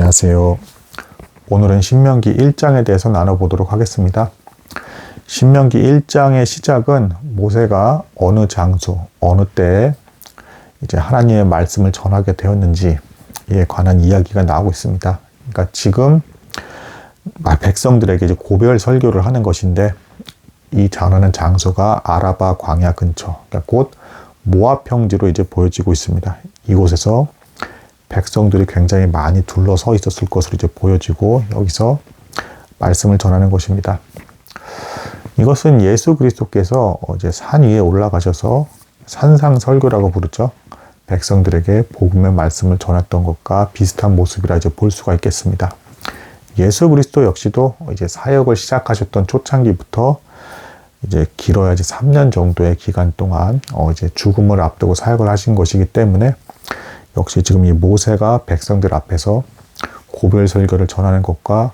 안녕하세요. 오늘은 신명기 1장에 대해서 나눠보도록 하겠습니다. 신명기 1장의 시작은 모세가 어느 장소, 어느 때에 이제 하나님의 말씀을 전하게 되었는지에 관한 이야기가 나오고 있습니다. 그러니까 지금 백성들에게 이제 고별 설교를 하는 것인데, 이 전하는 장소가 아라바 광야 근처, 그러니까 곧 모압 평지로 이제 보여지고 있습니다. 이곳에서 백성들이 굉장히 많이 둘러서 있었을 것으로 이제 보여지고, 여기서 말씀을 전하는 것입니다. 이것은 예수 그리스도께서 이제 산 위에 올라가셔서 산상 설교라고 부르죠. 백성들에게 복음의 말씀을 전했던 것과 비슷한 모습이라 이제 볼 수가 있겠습니다. 예수 그리스도 역시도 이제 사역을 시작하셨던 초창기부터 이제 길어야지 3년 정도의 기간 동안 이제 죽음을 앞두고 사역을 하신 것이기 때문에, 역시 지금 이 모세가 백성들 앞에서 고별 설교를 전하는 것과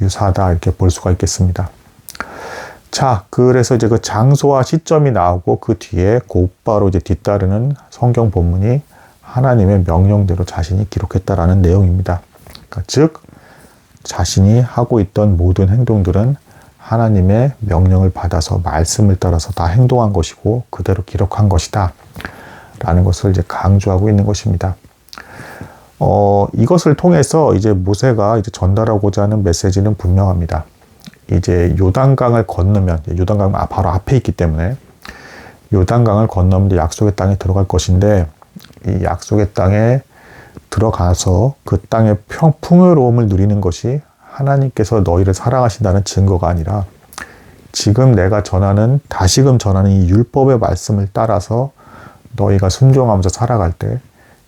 유사하다 이렇게 볼 수가 있겠습니다. 자, 그래서 이제 그 장소와 시점이 나오고 그 뒤에 곧바로 이제 뒤따르는 성경 본문이 하나님의 명령대로 자신이 기록했다라는 내용입니다. 그러니까 즉 자신이 하고 있던 모든 행동들은 하나님의 명령을 받아서 말씀을 따라서 다 행동한 것이고 그대로 기록한 것이다 라는 것을 이제 강조하고 있는 것입니다. 이것을 통해서 이제 모세가 이제 전달하고자 하는 메시지는 분명합니다. 이제 요단강을 건너면, 요단강 바로 앞에 있기 때문에 요단강을 건너면 약속의 땅에 들어갈 것인데, 이 약속의 땅에 들어가서 그 땅의 풍요로움을 누리는 것이 하나님께서 너희를 사랑하신다는 증거가 아니라, 지금 내가 전하는, 다시금 전하는 이 율법의 말씀을 따라서 너희가 순종하면서 살아갈 때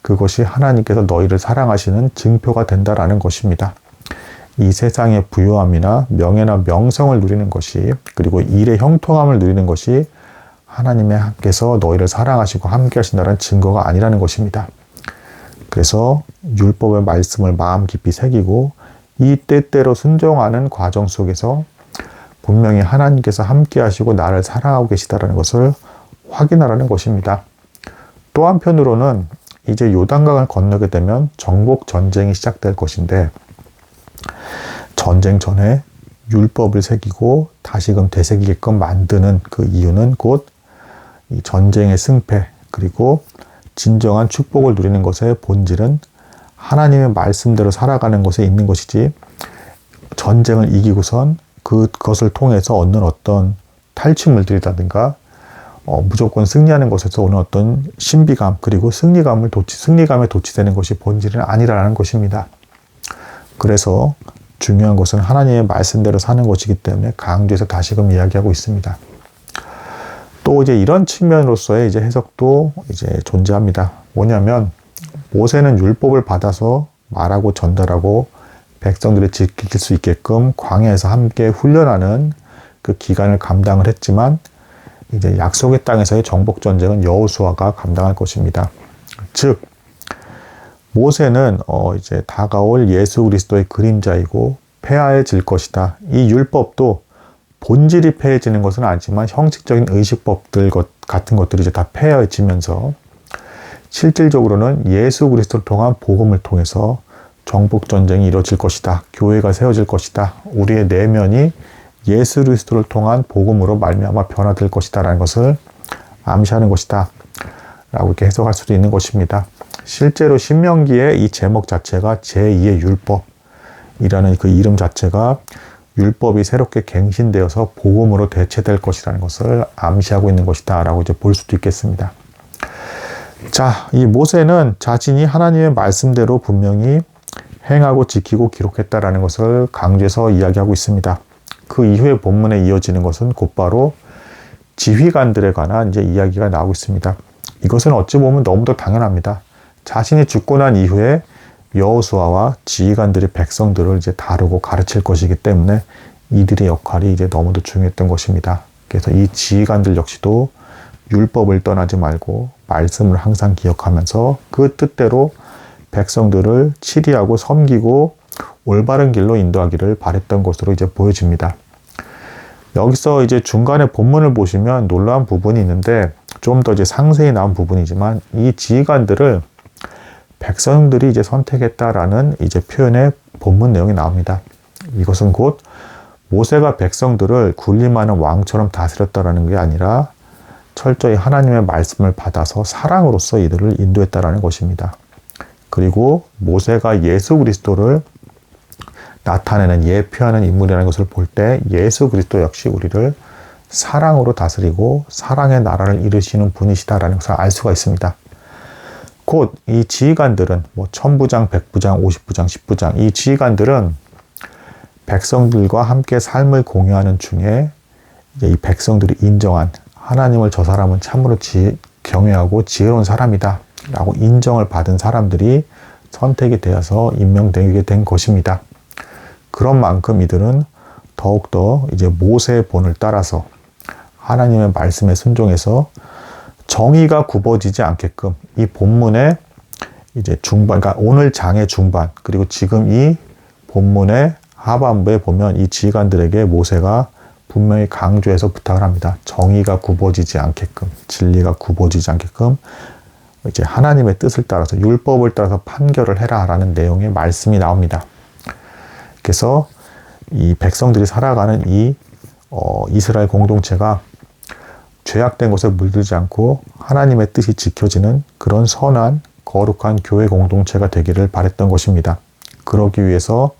그것이 하나님께서 너희를 사랑하시는 증표가 된다라는 것입니다. 이 세상의 부유함이나 명예나 명성을 누리는 것이, 그리고 일의 형통함을 누리는 것이 하나님께서 너희를 사랑하시고 함께 하신다는 증거가 아니라는 것입니다. 그래서 율법의 말씀을 마음 깊이 새기고 이 때때로 순종하는 과정 속에서 분명히 하나님께서 함께 하시고 나를 사랑하고 계시다는 것을 확인하라는 것입니다. 또 한편으로는 이제 요단강을 건너게 되면 정복 전쟁이 시작될 것인데, 전쟁 전에 율법을 새기고 다시금 되새기게끔 만드는 그 이유는 곧 이 전쟁의 승패, 그리고 진정한 축복을 누리는 것의 본질은 하나님의 말씀대로 살아가는 것에 있는 것이지, 전쟁을 이기고선 그것을 통해서 얻는 어떤 탈취물들이라든가 무조건 승리하는 것에서 오는 어떤 신비감, 그리고 승리감에 도취되는 것이 본질은 아니라는 것입니다. 그래서 중요한 것은 하나님의 말씀대로 사는 것이기 때문에 강조해서 다시금 이야기하고 있습니다. 또 이제 이런 측면으로서의 이제 해석도 이제 존재합니다. 뭐냐면, 모세는 율법을 받아서 말하고 전달하고 백성들이 지킬 수 있게끔 광야에서 함께 훈련하는 그 기간을 감당을 했지만, 이제 약속의 땅에서의 정복 전쟁은 여호수아가 감당할 것입니다. 즉 모세는 이제 다가올 예수 그리스도의 그림자이고 폐하해질 것이다. 이 율법도 본질이 폐해지는 것은 아니지만 형식적인 의식법들 같은 것들이 이제 다 폐해지면서 실질적으로는 예수 그리스도를 통한 복음을 통해서 정복 전쟁이 이루어질 것이다. 교회가 세워질 것이다. 우리의 내면이 예수 그리스도를 통한 복음으로 말미암아 변화될 것이다 라는 것을 암시하는 것이다 라고 이렇게 해석할 수도 있는 것입니다. 실제로 신명기의 이 제목 자체가 제2의 율법이라는 그 이름 자체가 율법이 새롭게 갱신되어서 복음으로 대체될 것이라는 것을 암시하고 있는 것이다 라고 이제 볼 수도 있겠습니다. 자, 이 모세는 자신이 하나님의 말씀대로 분명히 행하고 지키고 기록했다라는 것을 강조해서 이야기하고 있습니다. 그 이후에 본문에 이어지는 것은 곧바로 지휘관들에 관한 이제 이야기가 나오고 있습니다. 이것은 어찌 보면 너무도 당연합니다. 자신이 죽고 난 이후에 여호수아와 지휘관들이 백성들을 이제 다루고 가르칠 것이기 때문에 이들의 역할이 이제 너무도 중요했던 것입니다. 그래서 이 지휘관들 역시도 율법을 떠나지 말고 말씀을 항상 기억하면서 그 뜻대로 백성들을 치리하고 섬기고 올바른 길로 인도하기를 바랬던 것으로 이제 보여집니다. 여기서 이제 중간에 본문을 보시면 놀라운 부분이 있는데, 좀 더 이제 상세히 나온 부분이지만 이 지휘관들을 백성들이 이제 선택했다라는 이제 표현에 본문 내용이 나옵니다. 이것은 곧 모세가 백성들을 군림하는 왕처럼 다스렸다라는 게 아니라 철저히 하나님의 말씀을 받아서 사랑으로서 이들을 인도했다라는 것입니다. 그리고 모세가 예수 그리스도를 나타내는 예표하는 인물이라는 것을 볼 때 예수 그리스도 역시 우리를 사랑으로 다스리고 사랑의 나라를 이루시는 분이시다라는 것을 알 수가 있습니다. 곧 이 지휘관들은 뭐 1000부장, 100부장, 50부장, 10부장 이 지휘관들은 백성들과 함께 삶을 공유하는 중에 이제 이 백성들이 인정한 하나님을 저 사람은 참으로 경외하고 지혜로운 사람이다 라고 인정을 받은 사람들이 선택이 되어서 임명되게 된 것입니다. 그런 만큼 이들은 더욱더 이제 모세의 본을 따라서 하나님의 말씀에 순종해서 정의가 굽어지지 않게끔 이 본문의 이제 중반, 그러니까 오늘 장의 중반, 그리고 지금 이 본문의 하반부에 보면 이 지휘관들에게 모세가 분명히 강조해서 부탁을 합니다. 정의가 굽어지지 않게끔, 진리가 굽어지지 않게끔 이제 하나님의 뜻을 따라서 율법을 따라서 판결을 해라라는 내용의 말씀이 나옵니다. 그래서 이 백성들이 살아가는 이 이스라엘 공동체가 죄악된 것에 물들지 않고 하나님의 뜻이 지켜지는 그런 선한 거룩한 교회 공동체가 되기를 바랬던 것입니다. 그러기 위해서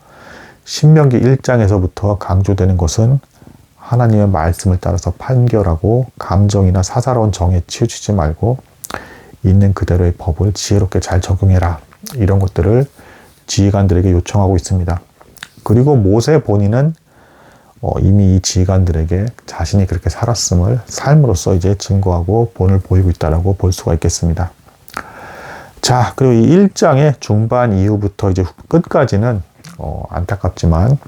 신명기 1장에서부터 강조되는 것은 하나님의 말씀을 따라서 판결하고 감정이나 사사로운 정에 치우치지 말고 있는 그대로의 법을 지혜롭게 잘 적용해라. 이런 것들을 지휘관들에게 요청하고 있습니다. 그리고 모세 본인은 이미 이 지휘관들에게 자신이 그렇게 살았음을 삶으로써 이제 증거하고 본을 보이고 있다라고 볼 수가 있겠습니다. 자, 그리고 이 1장의 중반 이후부터 이제 끝까지는 안타깝지만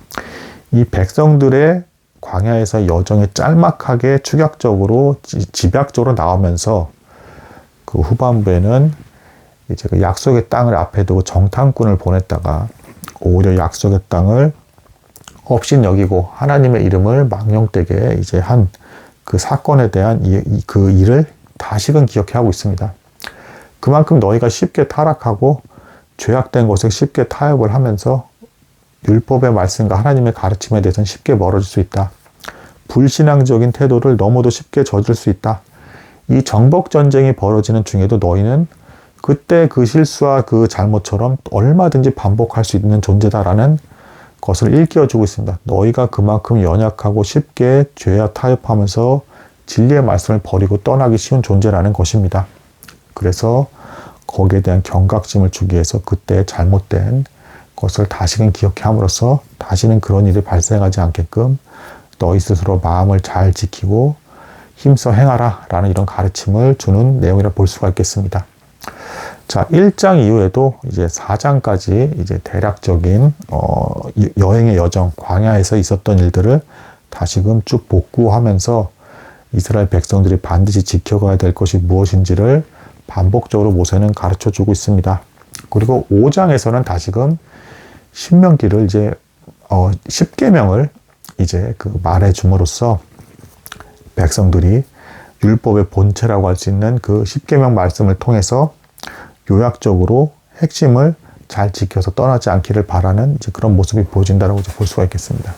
이 백성들의 광야에서 여정이 짤막하게 축약적으로 집약적으로 나오면서 그 후반부에는 이제 그 약속의 땅을 앞에 두고 정탐꾼을 보냈다가 오히려 약속의 땅을 없인 여기고 하나님의 이름을 망령되게 이제 한 그 사건에 대한 그 일을 다시금 기억해 하고 있습니다. 그만큼 너희가 쉽게 타락하고 죄악된 것에 쉽게 타협을 하면서 율법의 말씀과 하나님의 가르침에 대해서는 쉽게 멀어질 수 있다. 불신앙적인 태도를 너무도 쉽게 저질 수 있다. 이 정복 전쟁이 벌어지는 중에도 너희는 그때 그 실수와 그 잘못처럼 얼마든지 반복할 수 있는 존재다라는 것을 일깨워주고 있습니다. 너희가 그만큼 연약하고 쉽게 죄와 타협하면서 진리의 말씀을 버리고 떠나기 쉬운 존재라는 것입니다. 그래서 거기에 대한 경각심을 주기 위해서 그때 잘못된 것을 다시금 기억해 함으로써 다시는 그런 일이 발생하지 않게끔 너희 스스로 마음을 잘 지키고 힘써 행하라 라는 이런 가르침을 주는 내용이라 볼 수가 있겠습니다. 자, 1장 이후에도 이제 4장까지 이제 대략적인 여행의 여정, 광야에서 있었던 일들을 다시금 쭉 복구하면서 이스라엘 백성들이 반드시 지켜가야 될 것이 무엇인지를 반복적으로 모세는 가르쳐 주고 있습니다. 그리고 5장에서는 다시금 신명기를 이제 10계명을 이제 그 말해 줌으로써 백성들이 율법의 본체라고 할 수 있는 그 10계명 말씀을 통해서 요약적으로 핵심을 잘 지켜서 떠나지 않기를 바라는 이제 그런 모습이 보여진다고 이제 볼 수가 있겠습니다.